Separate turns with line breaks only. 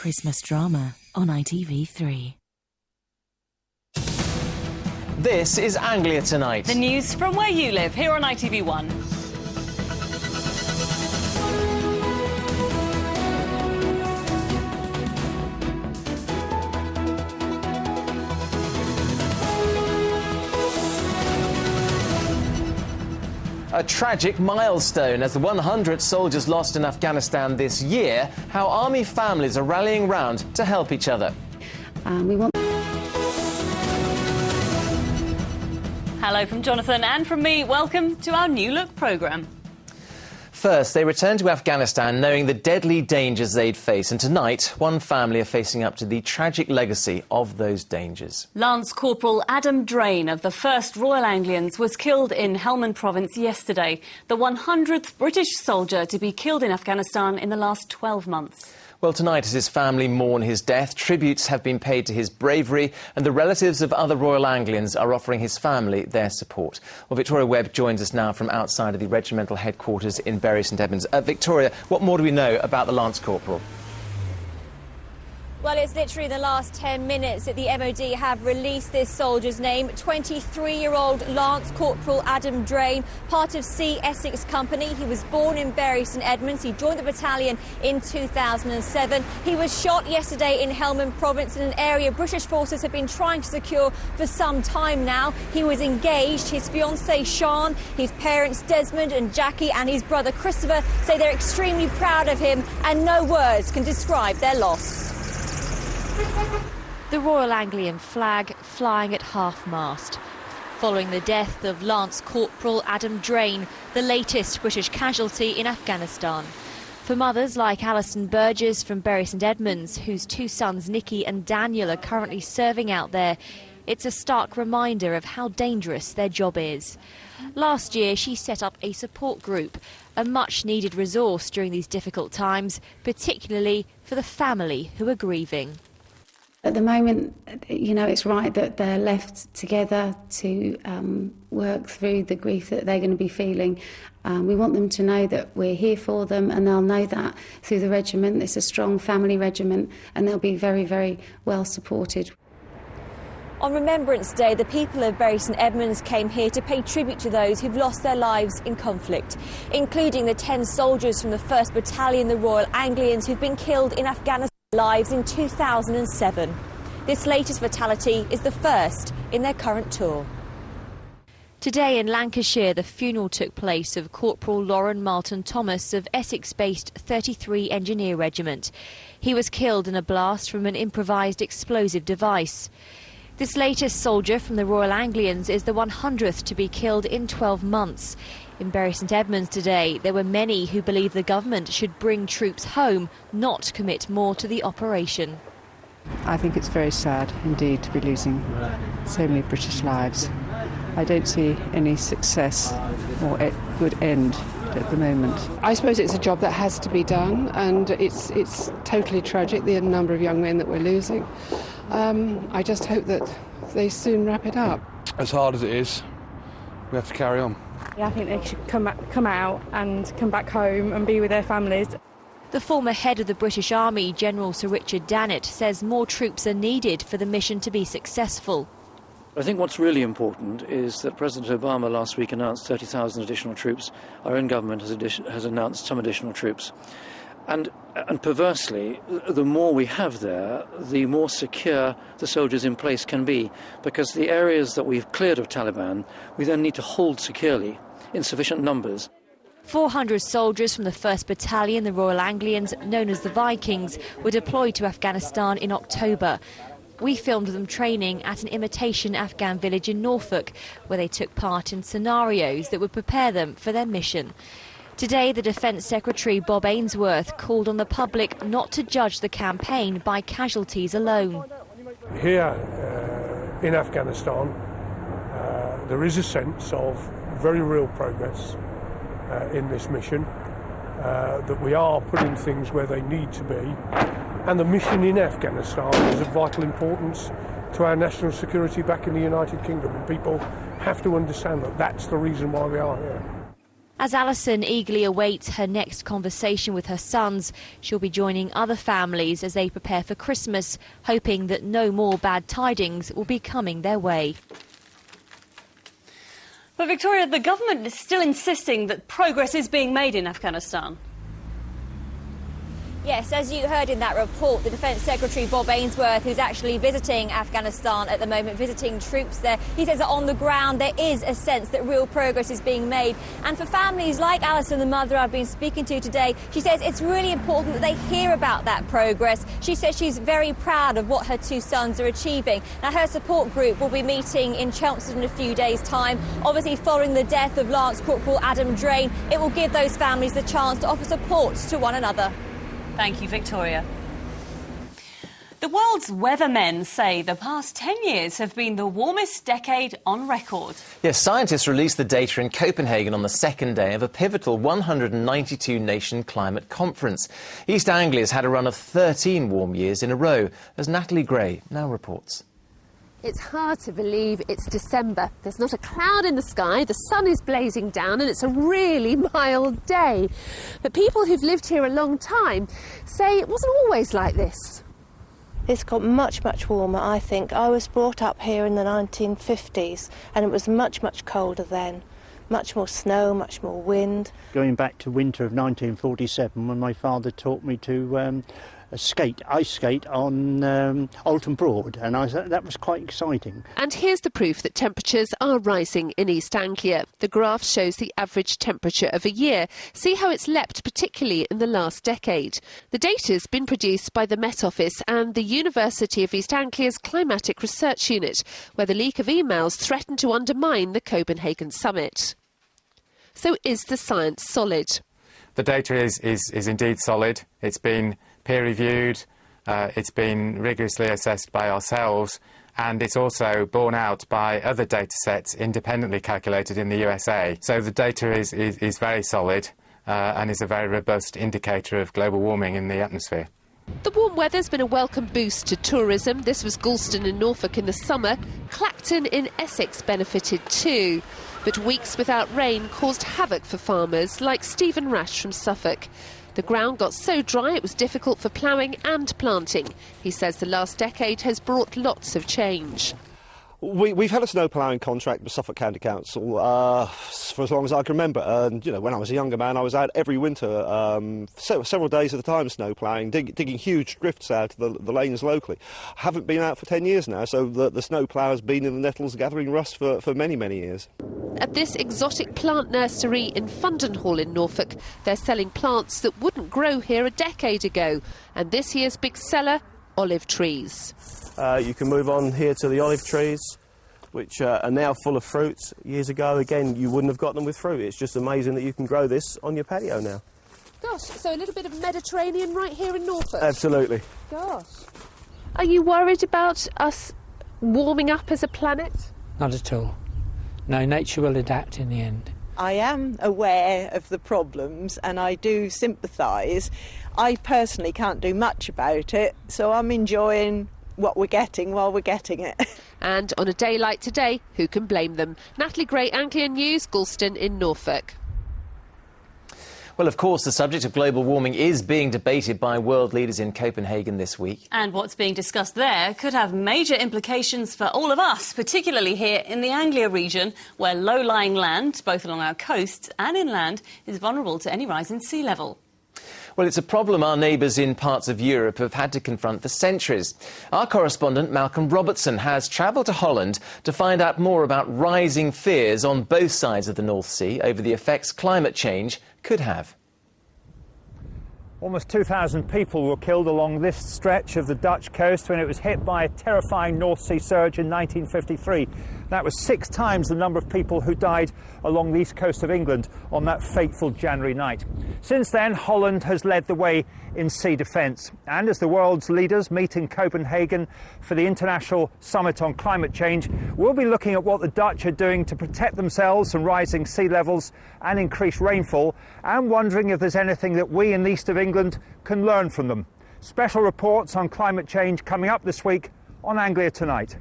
Christmas drama on ITV3.
This is Anglia Tonight.
The news from where you live, here on ITV1.
A tragic milestone as the 100 soldiers lost in Afghanistan this year, how army families are rallying round to help each other.
Hello from Jonathan and from me. Welcome to our New Look programme.
First, they returned to Afghanistan knowing the deadly dangers they'd face, and tonight, one family are facing up to the tragic legacy of those dangers.
Lance Corporal Adam Drain of the 1st Royal Anglians was killed in Helmand province yesterday, the 100th British soldier to be killed in Afghanistan in the last 12 months.
Well, tonight, as his family mourn his death, tributes have been paid to his bravery, and the relatives of other Royal Anglians are offering his family their support. Well, Victoria Webb joins us now from outside of the regimental headquarters in Bury St Edmunds. Victoria, what more do we know about the Lance Corporal?
Well, it's literally the last 10 minutes that the MOD have released this soldier's name. 23-year-old Lance Corporal Adam Drain, part of C Essex Company. He was born in Bury St Edmunds. He joined the battalion in 2007. He was shot yesterday in Helmand province, in an area British forces have been trying to secure for some time now. He was engaged. His fiancée Sian, his parents Desmond and Jackie, and his brother Christopher say they're extremely proud of him, and no words can describe their loss.
The Royal Anglian flag flying at half-mast. Following the death of Lance Corporal Adam Drain, the latest British casualty in Afghanistan. For mothers like Alison Burgess from Bury St Edmunds, whose 2 sons Nicky and Daniel are currently serving out there, it's a stark reminder of how dangerous their job is. Last year, she set up a support group, a much-needed resource during these difficult times, particularly for the family who are grieving.
At the moment, you know, it's right that they're left together to work through the grief that they're going to be feeling. We want them to know that we're here for them, and they'll know that through the regiment. It's a strong family regiment, and they'll be very, very well supported.
On Remembrance Day, the people of Bury St Edmunds came here to pay tribute to those who've lost their lives in conflict, including the 10 soldiers from the 1st Battalion, the Royal Anglians, who've been killed in Afghanistan. Lives in 2007. This latest fatality is the first in their current tour.
Today in Lancashire, the funeral took place of Corporal Lauren Martin Thomas of Essex-based 33 Engineer Regiment. He was killed in a blast from an improvised explosive device. This latest soldier from the Royal Anglians is the 100th to be killed in 12 months. In Bury St Edmunds today, there were many who believe the government should bring troops home, not commit more to the operation.
I think it's very sad indeed to be losing so many British lives. I don't see any success or good end at the moment.
I suppose it's a job that has to be done, and it's totally tragic, the number of young men that we're losing. I just hope that they soon wrap it up.
As hard as it is, we have to carry on.
I think they should come out and come back home and be with their families.
The former head of the British Army, General Sir Richard Dannett, says more troops are needed for the mission to be successful.
I think what's really important is that President Obama last week announced 30,000 additional troops. Our own government has announced some additional troops. And perversely, the more we have there, the more secure the soldiers in place can be, because the areas that we've cleared of Taliban, we then need to hold securely in sufficient numbers.
400 soldiers from the 1st Battalion, the Royal Anglians, known as the Vikings, were deployed to Afghanistan in October. We filmed them training at an imitation Afghan village in Norfolk, where they took part in scenarios that would prepare them for their mission. Today, the Defence Secretary Bob Ainsworth called on the public not to judge the campaign by casualties alone.
Here in Afghanistan, there is a sense of very real progress in this mission, that we are putting things where they need to be, and the mission in Afghanistan is of vital importance to our national security back in the United Kingdom, and people have to understand that that's the reason why we are here.
As Alison eagerly awaits her next conversation with her sons, she'll be joining other families as they prepare for Christmas, hoping that no more bad tidings will be coming their way.
But Victoria, the government is still insisting that progress is being made in Afghanistan.
Yes, as you heard in that report, the Defence Secretary Bob Ainsworth, who's actually visiting Afghanistan at the moment, visiting troops there, he says that on the ground there is a sense that real progress is being made. And for families like Alison, the mother I've been speaking to today, she says it's really important that they hear about that progress. She says she's very proud of what her two sons are achieving. Now, her support group will be meeting in Chelmsford in a few days' time. Obviously, following the death of Lance Corporal Adam Drain, it will give those families the chance to offer support to one another.
Thank you, Victoria. The world's weathermen say the past 10 years have been the warmest decade on record.
Yes, scientists released the data in Copenhagen on the second day of a pivotal 192-nation climate conference. East Anglia has had a run of 13 warm years in a row, as Natalie Gray now reports.
It's hard to believe it's December. There's not a cloud in the sky, the sun is blazing down, and it's a really mild day. But people who've lived here a long time say it wasn't always like this.
It's got much, much warmer, I think. I was brought up here in the 1950s, and it was much, much colder then. Much more snow, much more wind.
Going back to winter of 1947, when my father taught me to ice skate on Alton Broad, and that was quite exciting.
And here's the proof that temperatures are rising in East Anglia. The graph shows the average temperature of a year. See how it's leapt, particularly in the last decade. The data's been produced by the Met Office and the University of East Anglia's Climatic Research Unit, where the leak of emails threatened to undermine the Copenhagen summit. So is the science solid?
The data is indeed solid. It's been peer-reviewed, it's been rigorously assessed by ourselves, and it's also borne out by other data sets independently calculated in the USA. So the data is very solid and is a very robust indicator of global warming in the atmosphere.
The warm weather's been a welcome boost to tourism. This was Galston in Norfolk in the summer. Clacton in Essex benefited too. But weeks without rain caused havoc for farmers like Stephen Rash from Suffolk. The ground got so dry it was difficult for ploughing and planting. He says the last decade has brought lots of change.
We've had a snow ploughing contract with Suffolk County Council for as long as I can remember. And, you know, when I was a younger man, I was out every winter, several days at a time snow ploughing, digging huge drifts out of the lanes locally. I haven't been out for 10 years now, so the snow plough has been in the nettles gathering rust for many, many years.
At this exotic plant nursery in Fundenhall in Norfolk, they're selling plants that wouldn't grow here a decade ago. And this year's big seller, olive trees.
You can move on here to the olive trees, which are now full of fruit. Years ago, again, you wouldn't have got them with fruit. It's just amazing that you can grow this on your patio now.
Gosh, so a little bit of Mediterranean right here in Norfolk?
Absolutely.
Gosh. Are you worried about us warming up as a planet?
Not at all. No, nature will adapt in the end.
I am aware of the problems and I do sympathise. I personally can't do much about it, so I'm enjoying what we're getting while we're getting it.
And on a day like today, who can blame them? Natalie Gray, Anglian News, Galston in Norfolk.
Well, of course, the subject of global warming is being debated by world leaders in Copenhagen this week.
And what's being discussed there could have major implications for all of us, particularly here in the Anglia region, where low-lying land, both along our coasts and inland, is vulnerable to any rise in sea level.
Well, it's a problem our neighbours in parts of Europe have had to confront for centuries. Our correspondent, Malcolm Robertson, has travelled to Holland to find out more about rising fears on both sides of the North Sea over the effects climate change could have.
Almost 2,000 people were killed along this stretch of the Dutch coast when it was hit by a terrifying North Sea surge in 1953. That was 6 times the number of people who died along the east coast of England on that fateful January night. Since then, Holland has led the way in sea defence. And as the world's leaders meet in Copenhagen for the International Summit on Climate Change, we'll be looking at what the Dutch are doing to protect themselves from rising sea levels and increased rainfall, and wondering if there's anything that we in the east of England can learn from them. Special reports on climate change coming up this week on Anglia Tonight.